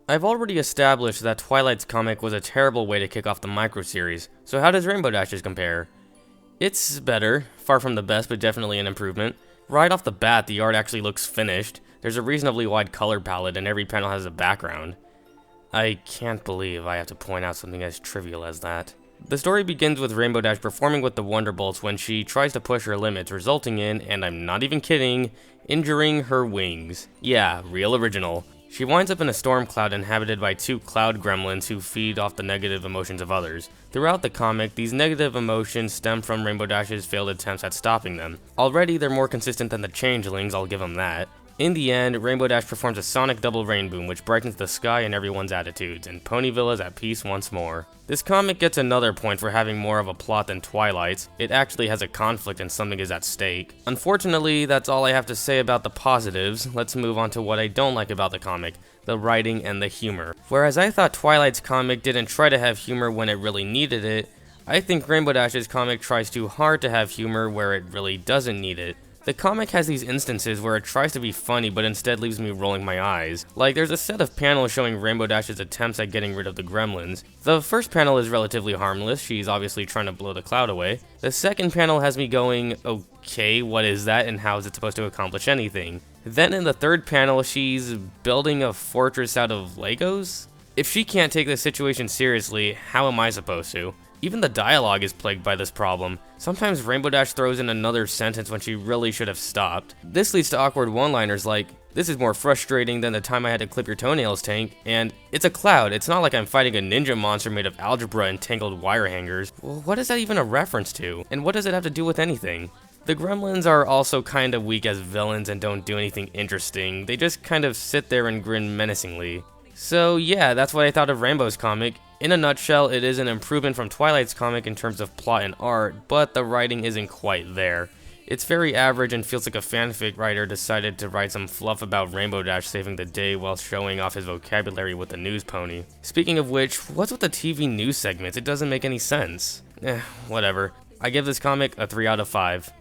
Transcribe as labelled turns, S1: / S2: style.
S1: I've already established that Twilight's comic was a terrible way to kick off the micro-series, so how does Rainbow Dash's compare? It's better, far from the best, but definitely an improvement. Right off the bat, the art actually looks finished. There's a reasonably wide color palette, and every panel has a background. I can't believe I have to point out something as trivial as that. The story begins with Rainbow Dash performing with the Wonderbolts when she tries to push her limits, resulting in, and I'm not even kidding, injuring her wings. Yeah, real original. She winds up in a storm cloud inhabited by two cloud gremlins who feed off the negative emotions of others. Throughout the comic, these negative emotions stem from Rainbow Dash's failed attempts at stopping them. Already, they're more consistent than the changelings, I'll give them that. In the end, Rainbow Dash performs a sonic double rain boom which brightens the sky and everyone's attitudes, and Ponyville is at peace once more. This comic gets another point for having more of a plot than Twilight's. It actually has a conflict and something is at stake. Unfortunately, that's all I have to say about the positives. Let's move on to what I don't like about the comic, the writing and the humor. Whereas I thought Twilight's comic didn't try to have humor when it really needed it, I think Rainbow Dash's comic tries too hard to have humor where it really doesn't need it. The comic has these instances where it tries to be funny but instead leaves me rolling my eyes. Like, there's a set of panels showing Rainbow Dash's attempts at getting rid of the gremlins. The first panel is relatively harmless, she's obviously trying to blow the cloud away. The second panel has me going, okay, what is that and how is it supposed to accomplish anything? Then in the third panel, she's building a fortress out of Legos? If she can't take this situation seriously, how am I supposed to? Even the dialogue is plagued by this problem. Sometimes Rainbow Dash throws in another sentence when she really should have stopped. This leads to awkward one-liners like, "This is more frustrating than the time I had to clip your toenails, Tank," and "It's a cloud, it's not like I'm fighting a ninja monster made of algebra and tangled wire hangers." Well, what is that even a reference to? And what does it have to do with anything? The gremlins are also kind of weak as villains and don't do anything interesting. They just kind of sit there and grin menacingly. So yeah, that's what I thought of Rainbow's comic. In a nutshell, it is an improvement from Twilight's comic in terms of plot and art, but the writing isn't quite there. It's very average and feels like a fanfic writer decided to write some fluff about Rainbow Dash saving the day while showing off his vocabulary with the news pony. Speaking of which, what's with the TV news segments? It doesn't make any sense. Whatever. I give this comic a 3 out of 5.